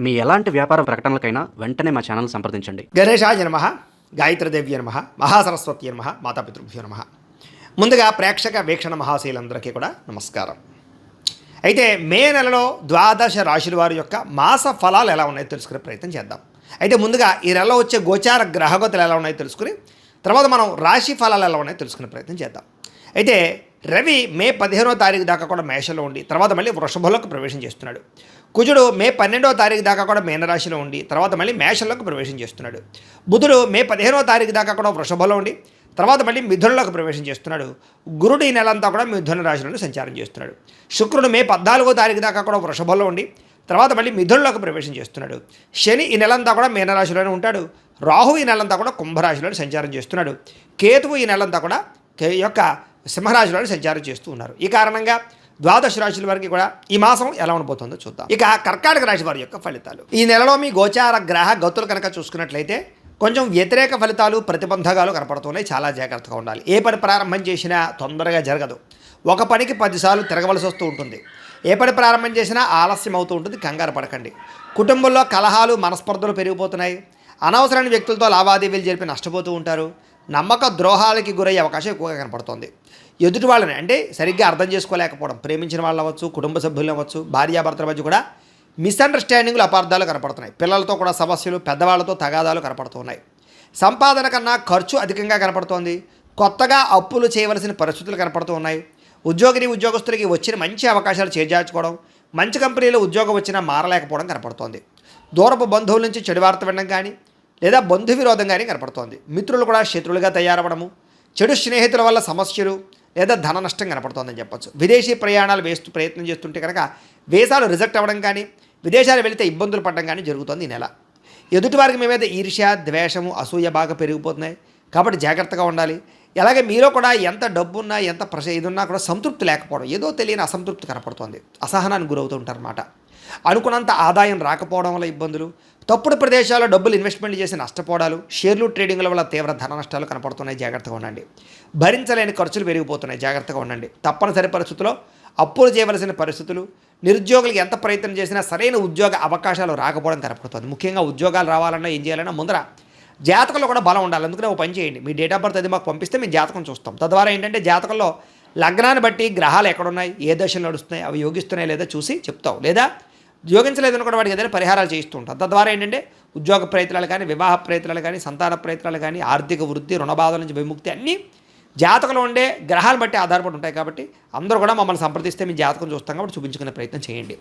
మీ ఎలాంటి వ్యాపార ప్రకటనలకైనా వెంటనే మా ఛానల్ సంప్రదించండి. గణేశాయ నమః, గాయత్రీదేవ్య నమః, మహాసరస్వతి నమః, మాతాపితృభ్యో నమః. ముందుగా ప్రేక్షక వీక్షణ మహాశీలందరికీ కూడా నమస్కారం. అయితే మే నెలలో ద్వాదశ రాశుల వారి యొక్క మాస ఫలాలు ఎలా ఉన్నాయో తెలుసుకునే ప్రయత్నం చేద్దాం. అయితే ముందుగా ఈ నెలలో వచ్చే గోచార గ్రహగతులు ఎలా ఉన్నాయో తెలుసుకుని తర్వాత మనం రాశి ఫలాలు ఎలా ఉన్నాయో తెలుసుకునే ప్రయత్నం చేద్దాం. అయితే రవి మే 15వ తారీఖు దాకా కూడా మేషంలో ఉండి తర్వాత మళ్ళీ వృషభంలోకి ప్రవేశం చేస్తున్నాడు. కుజుడు మే 12వ తారీఖు దాకా కూడా మీనరాశిలో ఉండి తర్వాత మళ్ళీ మేషంలోకి ప్రవేశం చేస్తున్నాడు. బుధుడు మే 15వ తారీఖు దాకా కూడా వృషభంలో ఉండి తర్వాత మళ్ళీ మిథునంలోకి ప్రవేశం చేస్తున్నాడు. గురుడు ఈ నెలంతా కూడా మిథున రాశిలోనే సంచారం చేస్తున్నాడు. శుక్రుడు మే 14వ తారీఖు దాకా కూడా వృషభంలో ఉండి తర్వాత మళ్ళీ మిథునంలోకి ప్రవేశం చేస్తున్నాడు. శని ఈ నెలంతా కూడా మీనరాశిలోనే ఉంటాడు. రాహు ఈ నెలంతా కూడా కుంభరాశిలోనే సంచారం చేస్తున్నాడు. కేతువు ఈ నెలంతా కూడా యొక్క సింహరాశిలోనే సంచారం చేస్తూ ఉన్నారు. ఈ కారణంగా ద్వాదశ రాశుల వారికి కూడా ఈ మాసం ఎలా ఉండబోతుందో చూద్దాం. ఇక కర్కాటక రాశి వారి యొక్క ఫలితాలు. ఈ నెలలో మీ గోచార గ్రహ గతులు కనుక చూసుకున్నట్లయితే కొంచెం వ్యతిరేక ఫలితాలు ప్రతిబంధకాలు కనపడుతున్నాయి. చాలా జాగ్రత్తగా ఉండాలి. ఏ పని ప్రారంభం చేసినా తొందరగా జరగదు. ఒక పనికి 10 సార్లు తిరగవలసి వస్తూ ఉంటుంది. ఏ పని ప్రారంభం చేసినా ఆలస్యం అవుతూ ఉంటుంది. కంగారు పడకండి. కుటుంబంలో కలహాలు మనస్పర్ధలు పెరిగిపోతున్నాయి. అనవసరమైన వ్యక్తులతో లావాదేవీలు జరిపి నష్టపోతూ ఉంటారు. నమ్మక ద్రోహాలకి గురయ్యే అవకాశం ఎక్కువగా కనపడుతోంది. ఎదుటి వాళ్ళని అంటే సరిగ్గా అర్థం చేసుకోలేకపోవడం, ప్రేమించిన వాళ్ళు అవ్వచ్చు, కుటుంబ సభ్యులు అవ్వచ్చు, భార్యాభర్తల మధ్య కూడా మిస్అండర్స్టాండింగ్లు అపార్థాలు కనపడుతున్నాయి. పిల్లలతో కూడా సమస్యలు, పెద్దవాళ్లతో తగాదాలు కనపడుతున్నాయి. సంపాదన కన్నా ఖర్చు అధికంగా కనపడుతోంది. కొత్తగా అప్పులు చేయవలసిన పరిస్థితులు కనపడుతూ ఉన్నాయి. ఉద్యోగస్తులకి వచ్చిన మంచి అవకాశాలు చేజార్చుకోవడం, మంచి కంపెనీలో ఉద్యోగం వచ్చినా మారలేకపోవడం కనపడుతోంది. దూరపు బంధువుల నుంచి చెడు వార్త వినడం కానీ లేదా బంధు విరోధం కానీ కనపడుతోంది. మిత్రులు కూడా శత్రువులుగా తయారవడము, చెడు స్నేహితుల వల్ల సమస్యలు లేదా ధన నష్టం కనపడుతోందని చెప్పొచ్చు. విదేశీ ప్రయాణాలు ప్రయత్నం చేస్తుంటే కనుక వీసాలు రిజెక్ట్ అవ్వడం కానీ విదేశాలు వెళితే ఇబ్బందులు పడడం కానీ జరుగుతుంది ఈ నెల. ఎదుటివారికి మీ మీద ఈర్ష్య, ద్వేషము, అసూయ బాగా పెరిగిపోతున్నాయి. కాబట్టి జాగ్రత్తగా ఉండాలి. అలాగే మీలో కూడా ఎంత డబ్బున్నా ఎంత ఇదున్నా కూడా సంతృప్తి లేకపోవడం, ఏదో తెలియని అసంతృప్తి కనపడుతోంది. అసహనానికి గురవుతూ ఉంటారన్నమాట. అనుకున్నంత ఆదాయం రాకపోవడం వల్ల ఇబ్బందులు, తప్పుడు ప్రదేశాల్లో డబ్బులు ఇన్వెస్ట్మెంట్ చేసి నష్టపోవడాలు, షేర్లు ట్రేడింగ్ల వల్ల తీవ్ర ధన నష్టాలు కనపడుతున్నాయి. జాగ్రత్తగా ఉండండి. భరించలేని ఖర్చులు పెరిగిపోతున్నాయి. జాగ్రత్తగా ఉండండి. తప్పనిసరి పరిస్థితుల్లో అప్పులు చేయవలసిన పరిస్థితులు, నిరుద్యోగులకు ఎంత ప్రయత్నం చేసినా సరైన ఉద్యోగ అవకాశాలు రాకపోవడం కనపడుతుంది. ముఖ్యంగా ఉద్యోగాలు రావాలన్నా ఏం చేయాలన్నా ముందర జాతకంలో కూడా బలం ఉండాలి. అందుకనే ఒక పని చేయండి. మీ డేట్ ఆఫ్ బర్త్ అది మాకు పంపిస్తే మేము జాతకం చూస్తాం. తద్వారా ఏంటంటే జాతకంలో లగ్నాన్ని బట్టి గ్రహాలు ఎక్కడున్నాయి, ఏ దశలు నడుస్తున్నాయి, అవి యోగిస్తున్నాయి లేదా చూసి చెప్తాం. లేదా యోగించలేదని కూడా వాటికి ఏదైనా పరిహారాలు చేయిస్తూ ఉంటాం. తద్వారా ఏంటంటే ఉద్యోగ ప్రయత్నాలు కానీ, వివాహ ప్రయత్నాలు కానీ, సంతాన ప్రయత్నాలు కానీ, ఆర్థిక వృద్ధి, రుణబాధల నుంచి విముక్తి అన్నీ జాతకంలో ఉండే గ్రహాలను బట్టి ఆధారపడి ఉంటాయి. కాబట్టి అందరూ కూడా మమ్మల్ని సంప్రదిస్తే మీ జాతకం చూస్తాం కాబట్టి చూపించుకునే ప్రయత్నం చేయండి.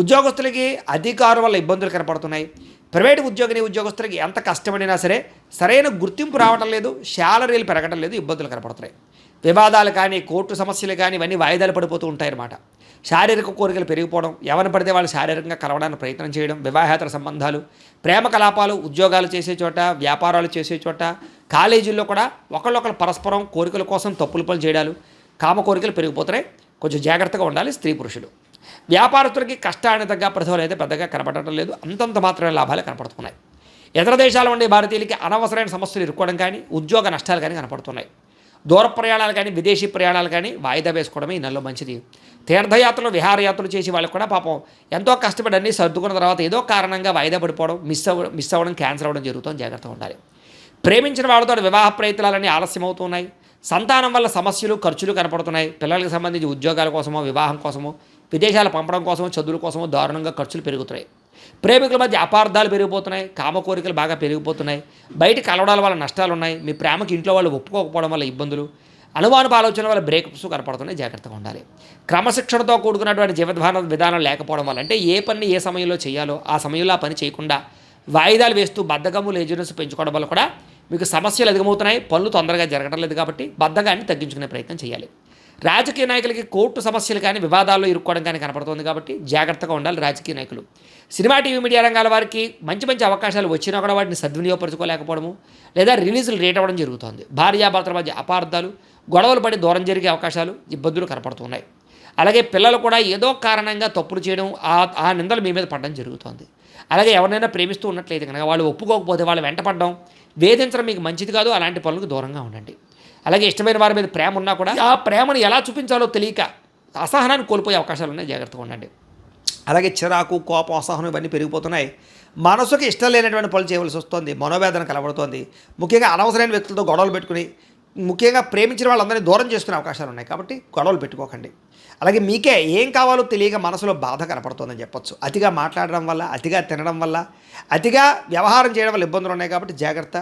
ఉద్యోగస్తులకి అధికారుల వల్ల ఇబ్బందులు కనపడుతున్నాయి. ప్రైవేటు ఉద్యోగస్తులకి ఎంత కష్టపడినా సరే సరైన గుర్తింపు రావడం లేదు, శాలరీలు పెరగడం లేదు, ఇబ్బందులు కనపడుతున్నాయి. వివాదాలు కానీ, కోర్టు సమస్యలు కానీ ఇవన్నీ వాయిదాలు పడిపోతూ ఉంటాయన్నమాట. శారీరక కోరికలు పెరిగిపోవడం, ఎవరిని పడితే వాళ్ళు శారీరకంగా కలవడానికి ప్రయత్నం చేయడం, వివాహేతర సంబంధాలు, ప్రేమ కలాపాలు, ఉద్యోగాలు చేసే చోట, వ్యాపారాలు చేసే చోట, కాలేజీల్లో కూడా ఒకళ్ళొకరు పరస్పరం కోరికల కోసం తప్పులు పనులు చేయడాలు, కామ కోరికలు పెరిగిపోతున్నాయి. కొంచెం జాగ్రత్తగా ఉండాలి స్త్రీ పురుషులు. వ్యాపారస్తులకి కష్టానికి తగ్గ ప్రతిఫలం అయితే పెద్దగా కనపడటం లేదు. అంతంత మాత్రమే లాభాలు కనపడుతున్నాయి. ఇతర దేశాల ఉండే భారతీయులకి అనవసరమైన సమస్యలు ఇరుక్కోవడం కానీ, ఉద్యోగ నష్టాలు కానీ కనపడుతున్నాయి. దూర ప్రయాణాలు కానీ, విదేశీ ప్రయాణాలు కానీ వాయిదా వేసుకోవడమే ఈ నెలలో మంచిది. తీర్థయాత్రలు, విహారయాత్రలు చేసి వాళ్ళకి కూడా పాపం ఎంతో కష్టపడి అన్నీ సర్దుకున్న తర్వాత ఏదో కారణంగా వాయిదా పడిపోవడం, మిస్ అవ్వడం, క్యాన్సర్ అవ్వడం జరుగుతుంది. జాగ్రత్తగా ఉండాలి. ప్రేమించిన వాళ్ళతో వివాహ ప్రయత్నాలన్నీ ఆలస్యం అవుతున్నాయి. సంతానం వల్ల సమస్యలు, ఖర్చులు కనపడుతున్నాయి. పిల్లలకు సంబంధించి ఉద్యోగాల కోసమో, వివాహం కోసమో, విదేశాలు పంపడం కోసమో, చదువుల కోసమో దారుణంగా ఖర్చులు పెరుగుతున్నాయి. ప్రేమికుల మధ్య అపార్థాలు పెరిగిపోతున్నాయి. కామ కోరికలు బాగా పెరిగిపోతున్నాయి. బయట కలవడాల వల్ల నష్టాలు ఉన్నాయి. మీ ప్రేమకి ఇంట్లో వాళ్ళు ఒప్పుకోకపోవడం వల్ల ఇబ్బందులు, అనుమానపు ఆలోచన వల్ల బ్రేకప్స్ కనపడుతున్నాయి. జాగ్రత్తగా ఉండాలి. క్రమశిక్షణతో కూడుకున్నటువంటి జీవన విధానం లేకపోవడం వల్ల అంటే ఏ పని ఏ సమయంలో చేయాలో ఆ సమయంలో ఆ పని చేయకుండా వాయిదాలు వేస్తూ బద్ధకము, లేజినెస్ పెంచుకోవడం వల్ల కూడా మీకు సమస్యలు అధికమవుతున్నాయి. పనులు తొందరగా జరగడం లేదు. కాబట్టి బద్ధకాన్ని తగ్గించుకునే ప్రయత్నం చేయాలి. రాజకీయ నాయకులకి కోర్టు సమస్యలు కానీ, వివాదాల్లో ఇరుక్కోవడం కానీ కనపడుతుంది. కాబట్టి జాగ్రత్తగా ఉండాలి రాజకీయ నాయకులు. సినిమా, టీవీ, మీడియా రంగాల వారికి మంచి అవకాశాలు వచ్చినా కూడా వాటిని సద్వినియోగపరచుకోలేకపోవడము లేదా రిలీజులు రేట్ అవ్వడం జరుగుతుంది. భార్యాభర్తల మధ్య అపార్థాలు, గొడవలు పడి దూరం జరిగే అవకాశాలు, ఇబ్బందులు కనపడుతున్నాయి. అలాగే పిల్లలు కూడా ఏదో కారణంగా తప్పులు చేయడం, ఆ నిందలు మీ మీద పడడం జరుగుతుంది. అలాగే ఎవరినైనా ప్రేమిస్తూ ఉన్నట్లయితే కనుక వాళ్ళు ఒప్పుకోకపోతే వాళ్ళు వెంటపడడం, వేధించడం మీకు మంచిది కాదు. అలాంటి పనులకు దూరంగా ఉండండి. అలాగే ఇష్టమైన వారి మీద ప్రేమ ఉన్నా కూడా ఆ ప్రేమను ఎలా చూపించాలో తెలియక అసహనాన్ని కోల్పోయే అవకాశాలు ఉన్నాయి. జాగ్రత్తగా ఉండండి. అలాగే చిరాకు, కోపం, అసహనం ఇవన్నీ పెరిగిపోతున్నాయి. మనసుకి ఇష్టం లేనటువంటి పనులు చేయవలసి వస్తుంది. మనోవేదన కలబడుతోంది. ముఖ్యంగా అనవసరమైన వ్యక్తులతో గొడవలు పెట్టుకుని, ముఖ్యంగా ప్రేమించిన వాళ్ళందరినీ దూరం చేసుకునే అవకాశాలు ఉన్నాయి. కాబట్టి గొడవలు పెట్టుకోకండి. అలాగే మీకే ఏం కావాలో తెలియక మనసులో బాధ కనపడుతుందని చెప్పొచ్చు. అతిగా మాట్లాడడం వల్ల, అతిగా తినడం వల్ల, అతిగా వ్యవహారం చేయడం వల్ల ఇబ్బందులు ఉన్నాయి. కాబట్టి జాగ్రత్త.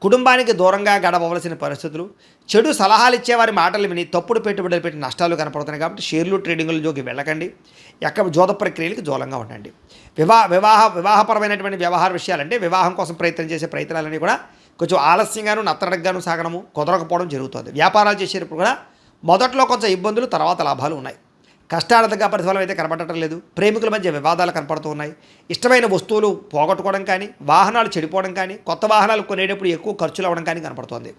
కుటుంబానికి దూరంగా గడపవలసిన పరిస్థితులు, చెడు సలహాలు ఇచ్చేవారి మాటలు విని తప్పుడు పెట్టుబడులు పెట్టి నష్టాలు కనపడుతున్నాయి. కాబట్టి షేర్లు, ట్రేడింగులలోకి వెళ్ళకండి. ఎక్కడ జోద ప్రక్రియలకు దూరంగా ఉండండి. వివాహపరమైనటువంటి వ్యవహార విషయాలంటే వివాహం కోసం ప్రయత్నం చేసే ప్రయత్నాలన్నీ కూడా కొంచెం ఆలస్యంగాను, నత్తనడగ్గాను సాగడము, కుదరకపోవడం జరుగుతుంది. వ్యాపారాలు చేసేటప్పుడు కూడా మొదట్లో కొంచెం ఇబ్బందులు, తర్వాత లాభాలు ఉన్నాయి. కష్టార్థంగా ప్రతిఫలం అయితే కనపడటం లేదు. ప్రేమికుల మధ్య వివాదాలు కనపడుతూ ఉన్నాయి. ఇష్టమైన వస్తువులు పోగొట్టుకోవడం కానీ, వాహనాలు చెడిపోవడం కానీ, కొత్త వాహనాలు కొనేటప్పుడు ఎక్కువ ఖర్చులు అవ్వడం కానీ కనపడుతోంది.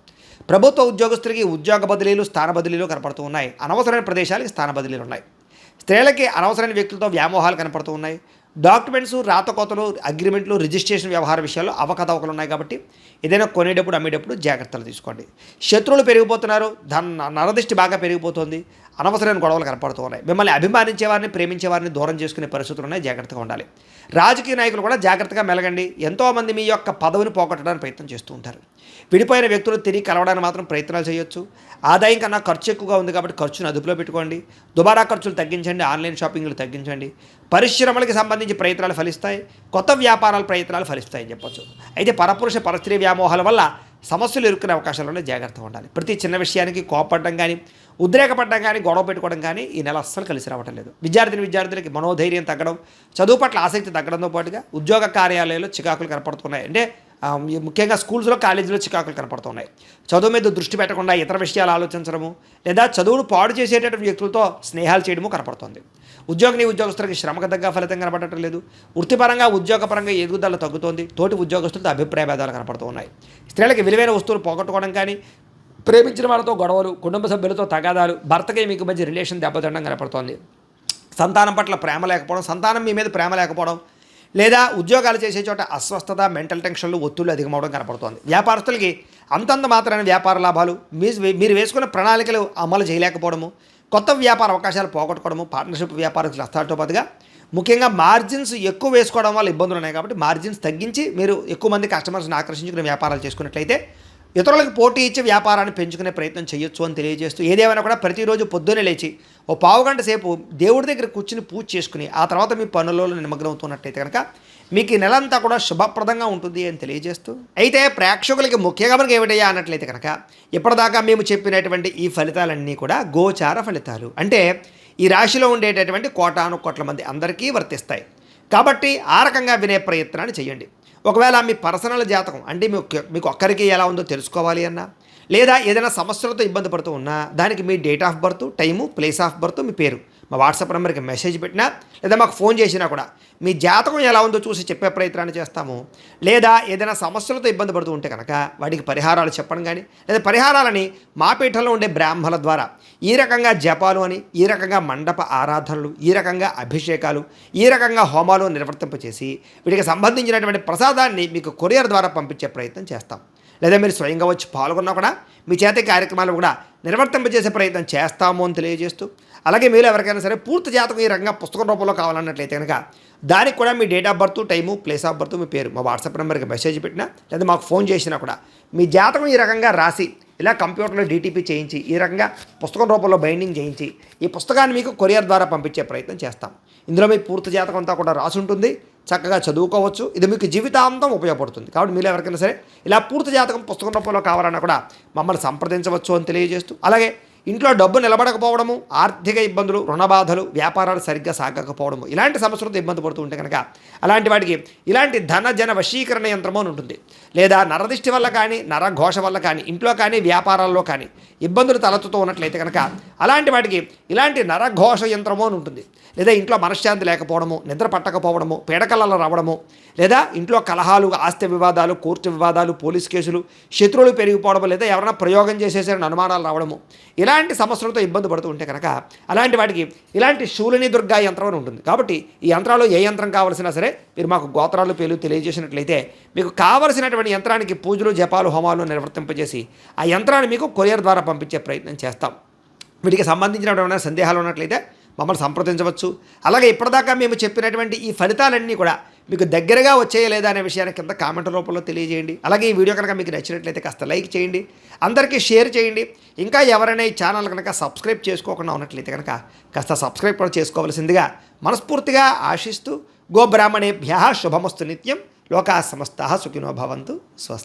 ప్రభుత్వ ఉద్యోగస్తులకి ఉద్యోగ బదిలీలు, స్థాన బదిలీలు కనపడుతూ ఉన్నాయి. అనవసరమైన ప్రదేశాలకి స్థాన బదిలీలు ఉన్నాయి. స్త్రీలకి అనవసరమైన వ్యక్తులతో వ్యామోహాలు కనపడుతూ ఉన్నాయి. డాక్యుమెంట్స్, రాతకోతలు, అగ్రిమెంట్లు, రిజిస్ట్రేషన్ వ్యవహార విషయాల్లో అవకతవకలు ఉన్నాయి. కాబట్టి ఏదైనా కొనేటప్పుడు, అమ్మేటప్పుడు జాగ్రత్తలు తీసుకోండి. శత్రువులు పెరిగిపోతున్నారు. నరదృష్టి బాగా పెరిగిపోతుంది. అనవసరమైన గొడవలు కనపడుతూ ఉన్నాయి. మిమ్మల్ని అభిమానించే వారిని, ప్రేమించే వారిని దూరం చేసుకునే పరిస్థితులు ఉన్నాయి. జాగ్రత్తగా ఉండాలి. రాజకీయ నాయకులు కూడా జాగ్రత్తగా మెలగండి. ఎంతోమంది మీ యొక్క పదవిని పోగొట్టడానికి ప్రయత్నం చేస్తూ ఉంటారు. విడిపోయిన వ్యక్తులు తిరిగి కలవడానికి మాత్రం ప్రయత్నాలు చేయొచ్చు. ఆదాయం కన్నా ఖర్చు ఎక్కువగా ఉంది కాబట్టి ఖర్చును అదుపులో పెట్టుకోండి. దుబారా ఖర్చులు తగ్గించండి. ఆన్లైన్ షాపింగ్లు తగ్గించండి. పరిశ్రమలకి సంబంధించి ప్రయత్నాలు ఫలిస్తాయి. కొత్త వ్యాపారాల ప్రయత్నాలు ఫలిస్తాయని చెప్పొచ్చు. అయితే పరపురుష పరస్త్రీ వ్యామోహాల వల్ల సమస్యలు ఎదుర్కొనే అవకాశాలలో జాగ్రత్తగా ఉండాలి. ప్రతి చిన్న విషయానికి కోపపడడం కానీ, ఉద్రేకపడడం కానీ, గొడవ పెట్టుకోవడం కానీ ఈ నెల అస్సలు కలిసి రావటం లేదు. విద్యార్థులకి మనోధైర్యం తగ్గడం, చదువు పట్ల ఆసక్తి తగ్గడంతో పాటుగా ఉద్యోగ కార్యాలయాల్లో చికాకులు కనపడుతున్నాయి. అంటే ముఖ్యంగా స్కూల్స్లో, కాలేజీలో చికాకులు కనపడుతున్నాయి. చదువు మీద దృష్టి పెట్టకుండా ఇతర విషయాలు ఆలోచించడము, లేదా చదువును పాడు చేసేటటువంటి వ్యక్తులతో స్నేహాలు చేయడము కనపడుతుంది. ఉద్యోగస్తులకి శ్రమకు తగ్గ ఫలితం కనపడటం లేదు. వృత్తిపరంగా, ఉద్యోగపరంగా ఎదుగుదల తగ్గుతోంది. తోటి ఉద్యోగస్తులతో అభిప్రాయ భేదాలు కనపడుతూ ఉన్నాయి. స్త్రీలకి విలువైన వస్తువులు పోగొట్టుకోవడం కానీ, ప్రేమించిన వాళ్ళతో గొడవలు, కుటుంబ సభ్యులతో తగాదాలు, భర్తకి మీకు మధ్య రిలేషన్ దెబ్బతినడం కనపడుతోంది. సంతానం పట్ల ప్రేమ లేకపోవడం, సంతానం మీ మీద ప్రేమ లేకపోవడం, లేదా ఉద్యోగాలు చేసే చోట అస్వస్థత, మెంటల్ టెన్షన్లు, ఒత్తిళ్లు అధికమవడం కనపడుతోంది. వ్యాపారస్తులకి అంతంత మాత్రమైన వ్యాపార లాభాలు, మీరు వేసుకున్న ప్రణాళికలు అమలు చేయలేకపోవడము, కొత్త వ్యాపార అవకాశాలు పోగొట్టుకోవడము, పార్ట్నర్షిప్ వ్యాపారస్తులు నష్టాలతో పాటుగా ముఖ్యంగా మార్జిన్స్ ఎక్కువ వేసుకోవడం వల్ల ఇబ్బందులు ఉన్నాయి. కాబట్టి మార్జిన్స్ తగ్గించి మీరు ఎక్కువ మంది కస్టమర్స్ని ఆకర్షించుకునే వ్యాపారాలు చేసుకున్నట్లయితే ఇతరులకు పోటీ ఇచ్చి వ్యాపారాన్ని పెంచుకునే ప్రయత్నం చేయొచ్చు అని తెలియజేస్తూ, ఏదేమైనా కూడా ప్రతిరోజు పొద్దున్నే లేచి ఓ పావుగంట సేపు దేవుడి దగ్గర కూర్చుని పూజ చేసుకుని ఆ తర్వాత మీ పనులలో నిమగ్నమవుతున్నట్టయితే కనుక మీకు ఈ నెలంతా కూడా శుభప్రదంగా ఉంటుంది అని తెలియజేస్తూ, అయితే ప్రేక్షకులకి ముఖ్యంగా మనకి ఏమిటయ్యా అన్నట్లయితే కనుక ఇప్పటిదాకా మేము చెప్పినటువంటి ఈ ఫలితాలన్నీ కూడా గోచార ఫలితాలు. అంటే ఈ రాశిలో ఉండేటటువంటి కోటాను కోట్ల మంది అందరికీ వర్తిస్తాయి. కాబట్టి ఆ రకంగా వినే ప్రయత్నాన్ని చేయండి. ఒకవేళ మీ పర్సనల్ జాతకం అంటే మీకు ఒక్కరికి ఎలా ఉందో తెలుసుకోవాలి అన్నా, లేదా ఏదైనా సమస్యలతో ఇబ్బంది పడుతూ ఉన్నా, దానికి మీ date of birth, time, place of birth, మీ పేరు మా వాట్సాప్ నెంబర్కి మెసేజ్ పెట్టినా, లేదా మాకు ఫోన్ చేసినా కూడా మీ జాతకం ఎలా ఉందో చూసి చెప్పే ప్రయత్నాన్ని చేస్తాము. లేదా ఏదైనా సమస్యలతో ఇబ్బంది పడుతూ ఉంటే కనుక వాటికి పరిహారాలు చెప్పడం కానీ, లేదా పరిహారాలని మా పీఠంలో ఉండే బ్రాహ్మణుల ద్వారా ఈ రకంగా జపాలు అని, ఈ రకంగా మండప ఆరాధనలు, ఈ రకంగా అభిషేకాలు, ఈ రకంగా హోమాలు నిర్వర్తింపచేసి వీటికి సంబంధించినటువంటి ప్రసాదాన్ని మీకు కొరియర్ ద్వారా పంపించే ప్రయత్నం చేస్తాం. లేదా మీరు స్వయంగా వచ్చి పాల్గొన్నా కూడా మీ చేత కార్యక్రమాలు కూడా నిర్వర్తింపజేసే ప్రయత్నం చేస్తాము అని తెలియజేస్తూ, అలాగే మీరు ఎవరికైనా సరే పూర్తి జాతకం ఈ రకంగా పుస్తకం రూపంలో కావాలన్నట్లయితే కనుక దానికి కూడా మీ date of birth, time, place of birth, మీ పేరు మా వాట్సాప్ నెంబర్కి మెసేజ్ పెట్టినా, లేదా మాకు ఫోన్ చేసినా కూడా మీ జాతకం ఈ రకంగా రాసి ఇలా కంప్యూటర్లో డీటీపీ చేయించి ఈ రకంగా పుస్తకం రూపంలో బైండింగ్ చేయించి ఈ పుస్తకాన్ని మీకు కొరియర్ ద్వారా పంపించే ప్రయత్నం చేస్తాం. ఇందులో మీ పూర్తి జాతకం అంతా కూడా రాసి ఉంటుంది. చక్కగా చదువుకోవచ్చు. ఇది మీకు జీవితాంతం ఉపయోగపడుతుంది. కాబట్టి మీరు ఎవరికైనా సరే ఇలా పూర్తి జాతకం పుస్తకం రూపంలో కావాలన్నా కూడా మమ్మల్ని సంప్రదించవచ్చు అని తెలియజేస్తూ, అలాగే ఇంట్లో డబ్బు నిలబడకపోవడము, ఆర్థిక ఇబ్బందులు, రుణబాధలు, వ్యాపారాలు సరిగ్గా సాగకపోవడము, ఇలాంటి సమస్యలతో ఇబ్బంది పడుతూ ఉంటే కనుక అలాంటి వాటికి ఇలాంటి ధన వశీకరణ యంత్రము అని ఉంటుంది. లేదా నరదిష్టి వల్ల కానీ, నరఘోష వల్ల కానీ, ఇంట్లో కానీ, వ్యాపారాల్లో కానీ ఇబ్బందులు తలెత్తుతూ ఉన్నట్లయితే కనుక అలాంటి వాటికి ఇలాంటి నరఘోష యంత్రము అని ఉంటుంది. లేదా ఇంట్లో మనశ్శాంతి లేకపోవడము, నిద్ర పట్టకపోవడము, పీడకలలో రావడము, లేదా ఇంట్లో కలహాలు, ఆస్తి వివాదాలు, కోర్టు వివాదాలు, పోలీస్ కేసులు, శత్రువులు పెరిగిపోవడము, లేదా ఎవరైనా ప్రయోగం చేసేసారని అనుమానాలు రావడము, ఇలాంటి సమస్యలతో ఇబ్బంది పడుతూ ఉంటే కనుక అలాంటి వాటికి ఇలాంటి శూలిని దుర్గా యంత్రం అని ఉంటుంది. కాబట్టి ఈ యంత్రాలు ఏ యంత్రం కావాల్సినా సరే మీరు మాకు గోత్రాలు, పేర్లు తెలియజేసినట్లయితే మీకు కావలసినటువంటి యంత్రానికి పూజలు, జపాలు, హోమాలు నిర్వర్తింపజేసి ఆ యంత్రాన్ని మీకు కొరియర్ ద్వారా పంపించే ప్రయత్నం చేస్తాం. వీటికి సంబంధించినటువంటి సందేహాలు ఉన్నట్లయితే మమ్మల్ని సంప్రదించవచ్చు. అలాగే ఇప్పటిదాకా మేము చెప్పినటువంటి ఈ ఫలితాలన్నీ కూడా మీకు దగ్గరగా వచ్చేయ లేదా అనే విషయాన్ని కింద కామెంట్ రూపంలో తెలియజేయండి. అలాగే ఈ వీడియో కనుక మీకు నచ్చినట్లయితే కాస్త లైక్ చేయండి, అందరికీ షేర్ చేయండి. ఇంకా ఎవరైనా ఈ ఛానల్ కనుక సబ్స్క్రైబ్ చేసుకోకుండా ఉన్నట్లయితే కనుక కాస్త సబ్స్క్రైబ్ కూడా చేసుకోవాల్సిందిగా మనస్ఫూర్తిగా ఆశిస్తూ గోబ్రాహ్మణేభ్యः శుభమస్తు నిత్యం. లోకాः సమస్తాः సుఖినో భవంతు. స్వస్తి.